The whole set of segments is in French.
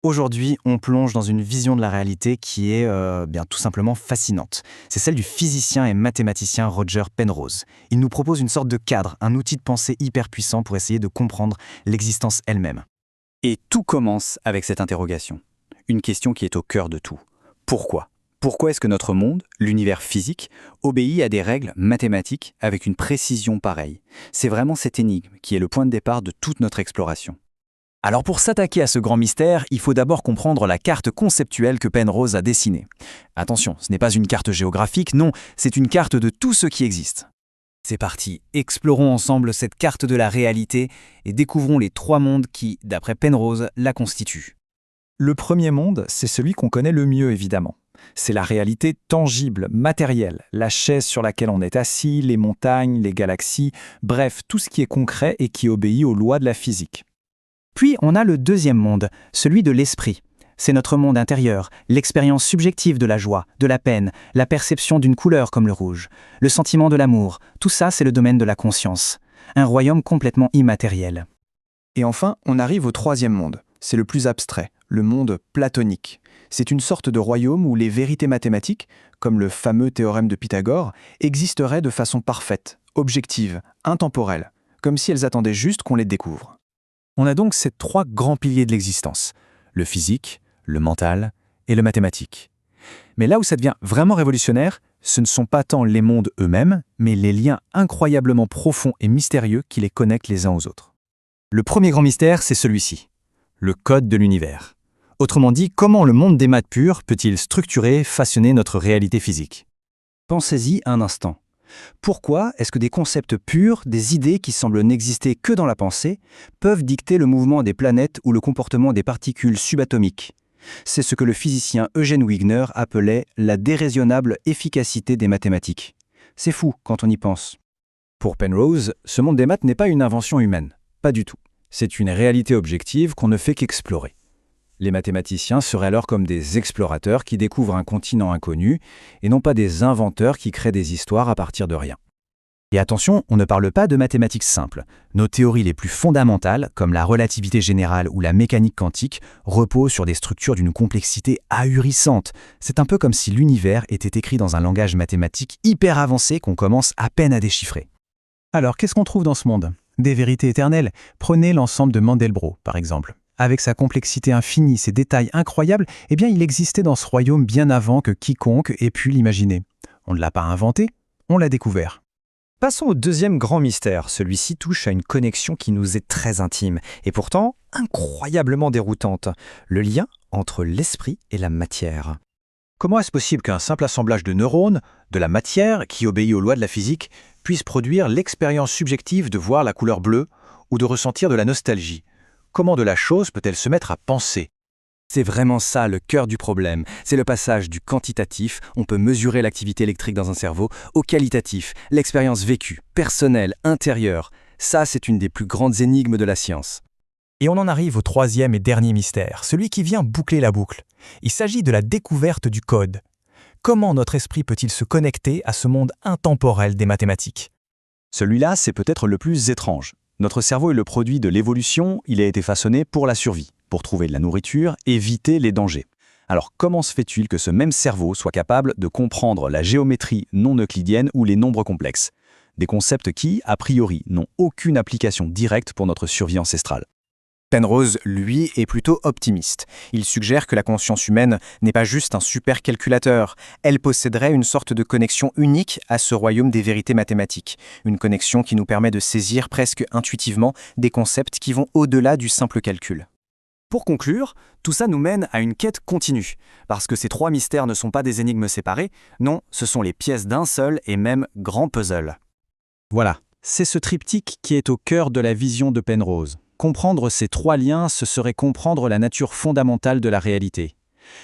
Aujourd'hui, on plonge dans une vision de la réalité qui est bien tout simplement fascinante. C'est celle du physicien et mathématicien Roger Penrose. Il nous propose une sorte de cadre, un outil de pensée hyper puissant pour essayer de comprendre l'existence elle-même. Et tout commence avec cette interrogation. Une question qui est au cœur de tout. Pourquoi ? Pourquoi est-ce que notre monde, l'univers physique, obéit à des règles mathématiques avec une précision pareille ? C'est vraiment cette énigme qui est le point de départ de toute notre exploration. Alors pour s'attaquer à ce grand mystère, il faut d'abord comprendre la carte conceptuelle que Penrose a dessinée. Attention, ce n'est pas une carte géographique, non, c'est une carte de tout ce qui existe. C'est parti, explorons ensemble cette carte de la réalité et découvrons les trois mondes qui, d'après Penrose, la constituent. Le premier monde, c'est celui qu'on connaît le mieux évidemment. C'est la réalité tangible, matérielle, la chaise sur laquelle on est assis, les montagnes, les galaxies, bref, tout ce qui est concret et qui obéit aux lois de la physique. Puis on a le deuxième monde, celui de l'esprit. C'est notre monde intérieur, l'expérience subjective de la joie, de la peine, la perception d'une couleur comme le rouge, le sentiment de l'amour, tout ça c'est le domaine de la conscience. Un royaume complètement immatériel. Et enfin, on arrive au troisième monde. C'est le plus abstrait, le monde platonique. C'est une sorte de royaume où les vérités mathématiques, comme le fameux théorème de Pythagore, existeraient de façon parfaite, objective, intemporelle, comme si elles attendaient juste qu'on les découvre. On a donc ces trois grands piliers de l'existence, le physique, le mental et le mathématique. Mais là où ça devient vraiment révolutionnaire, ce ne sont pas tant les mondes eux-mêmes, mais les liens incroyablement profonds et mystérieux qui les connectent les uns aux autres. Le premier grand mystère, c'est celui-ci, le code de l'univers. Autrement dit, comment le monde des maths pures peut-il structurer, façonner notre réalité physique ? Pensez-y un instant. Pourquoi est-ce que des concepts purs, des idées qui semblent n'exister que dans la pensée, peuvent dicter le mouvement des planètes ou le comportement des particules subatomiques ? C'est ce que le physicien Eugène Wigner appelait la déraisonnable efficacité des mathématiques. C'est fou quand on y pense. Pour Penrose, ce monde des maths n'est pas une invention humaine, pas du tout. C'est une réalité objective qu'on ne fait qu'explorer. Les mathématiciens seraient alors comme des explorateurs qui découvrent un continent inconnu et non pas des inventeurs qui créent des histoires à partir de rien. Et attention, on ne parle pas de mathématiques simples. Nos théories les plus fondamentales, comme la relativité générale ou la mécanique quantique, reposent sur des structures d'une complexité ahurissante. C'est un peu comme si l'univers était écrit dans un langage mathématique hyper avancé qu'on commence à peine à déchiffrer. Alors, qu'est-ce qu'on trouve dans ce monde ? Des vérités éternelles. Prenez l'ensemble de Mandelbrot, par exemple. Avec sa complexité infinie, ses détails incroyables, eh bien il existait dans ce royaume bien avant que quiconque ait pu l'imaginer. On ne l'a pas inventé, on l'a découvert. Passons au deuxième grand mystère. Celui-ci touche à une connexion qui nous est très intime et pourtant incroyablement déroutante. Le lien entre l'esprit et la matière. Comment est-ce possible qu'un simple assemblage de neurones, de la matière qui obéit aux lois de la physique, puisse produire l'expérience subjective de voir la couleur bleue ou de ressentir de la nostalgie ? Comment de la chose peut-elle se mettre à penser ? C'est vraiment ça le cœur du problème. C'est le passage du quantitatif, on peut mesurer l'activité électrique dans un cerveau, au qualitatif, l'expérience vécue, personnelle, intérieure. Ça, c'est une des plus grandes énigmes de la science. Et on en arrive au troisième et dernier mystère, celui qui vient boucler la boucle. Il s'agit de la découverte du code. Comment notre esprit peut-il se connecter à ce monde intemporel des mathématiques ? Celui-là, c'est peut-être le plus étrange. Notre cerveau est le produit de l'évolution, il a été façonné pour la survie, pour trouver de la nourriture, éviter les dangers. Alors comment se fait-il que ce même cerveau soit capable de comprendre la géométrie non euclidienne ou les nombres complexes ? Des concepts qui, a priori, n'ont aucune application directe pour notre survie ancestrale. Penrose, lui, est plutôt optimiste. Il suggère que la conscience humaine n'est pas juste un supercalculateur. Elle posséderait une sorte de connexion unique à ce royaume des vérités mathématiques. Une connexion qui nous permet de saisir presque intuitivement des concepts qui vont au-delà du simple calcul. Pour conclure, tout ça nous mène à une quête continue. Parce que ces trois mystères ne sont pas des énigmes séparées, non, ce sont les pièces d'un seul et même grand puzzle. Voilà, c'est ce triptyque qui est au cœur de la vision de Penrose. Comprendre ces trois liens, ce serait comprendre la nature fondamentale de la réalité.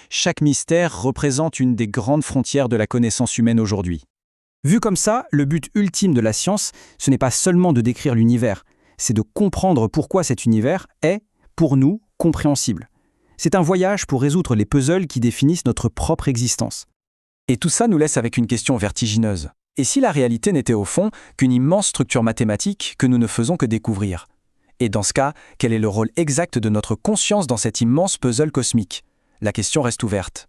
Chaque mystère représente une des grandes frontières de la connaissance humaine aujourd'hui. Vu comme ça, le but ultime de la science, ce n'est pas seulement de décrire l'univers, c'est de comprendre pourquoi cet univers est, pour nous, compréhensible. C'est un voyage pour résoudre les puzzles qui définissent notre propre existence. Et tout ça nous laisse avec une question vertigineuse. Et si la réalité n'était au fond qu'une immense structure mathématique que nous ne faisons que découvrir ? Et dans ce cas, quel est le rôle exact de notre conscience dans cet immense puzzle cosmique? La question reste ouverte.